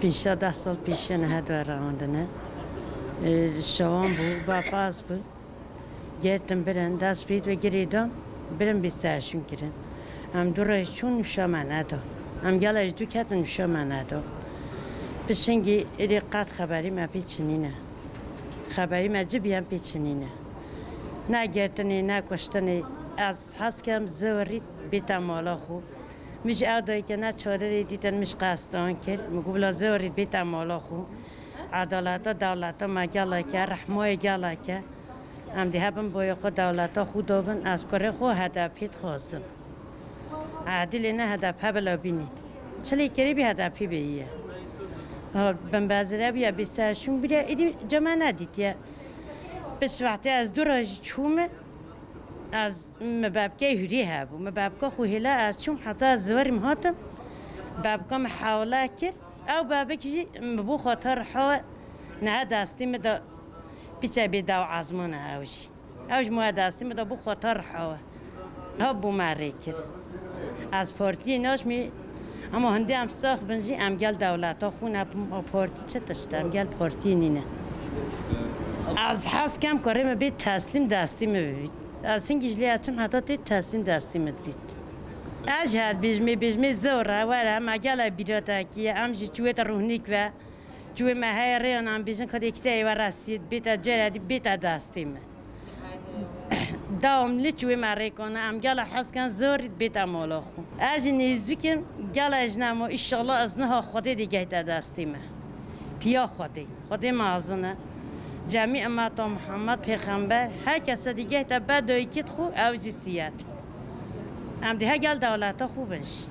پیشا 10 سال پیش نه داراندنه شوام با پاس بود گرتم برن دست بید و گریدم برم بیستاشون کردن هم دو راه چون شما ندا هم گلایش دو کتن شما ندا بسنگی رقت خبری ما پیچنینه خبری ما جبیام پیچنینه نه گرتنی نه کشتنی از حسکم زورید بیتم مالا خو مش آدایی که نه چاره دیدن مش قصدان کرد مقبل زورید بیتم مالا خو عدالت دولت مگلا که رحمای گلا که هم دی هم باید خود دولت خود دابن از کار خود هدفیت خواستم عادل نه هدف بلا بینید چلی کری بی هدفی بیه بن بازره بیا بیستاشون بیا ایدی جمع ندیدی بس وقتی از دوراج چومه از مبابکه هری هبو مبابکه خوهلا از چوم حتی از زوریم هاتم بابکه محاوله کرد او بابکه مبو خاطر حوا نه دستی مدا پیچه بیداو عزمانه اوش مو دستی مدا بو خاطر حوا ها بو مره کرد از پارتی ناش می اما هندی هم ساخت بنجی ام گل دولت ها خونه پارتی چه تشته ام گل پارتی نینه از حس کم کارم بید تسلیم دستی بید از این گیجلی açım hatta تی تسلیم دستی بید اجهد بیجمی زوره وره مگل بیراتا کی امجی چویت روحنیک و چوی مهی ریان ام بیجن کدی کتی ایوه رستید بیت جردی بیت دستیم داملی چوی مره کنه ام گل حس کن زورید بیت مالا خو اج نیزوکیم گل اجنمو انشالله از نه خودی دیگه دستیم پیا خودی مازنه جمعی امت محمد پیغمبر هر کس دیگه تا بدایی کت خو اوجیسیت ام دیگه گل دولت خوبش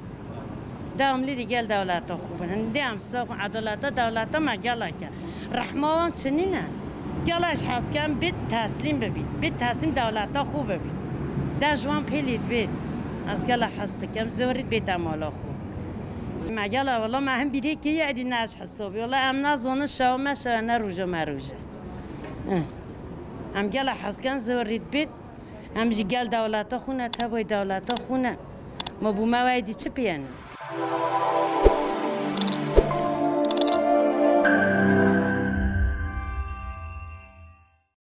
داملی دیگه دولت خوبن هندی هم ساق عدالت دولت ما گلا که رحمان چنینه گلاش هست کم بید تسلیم ببید بید تسلیم دولت خوب ببید در جوان پیلید بید از گلا هست کم زورید بید مالا خوب مگلا والله ما هم بیری که یه ادی نش حسابی والله ام نزانه شاومه شاونه روژه مروژه هم گل حسکن زورید بید هم جی گل دولت خونه تبای دولت خونه ما بو موایدی چه پیانه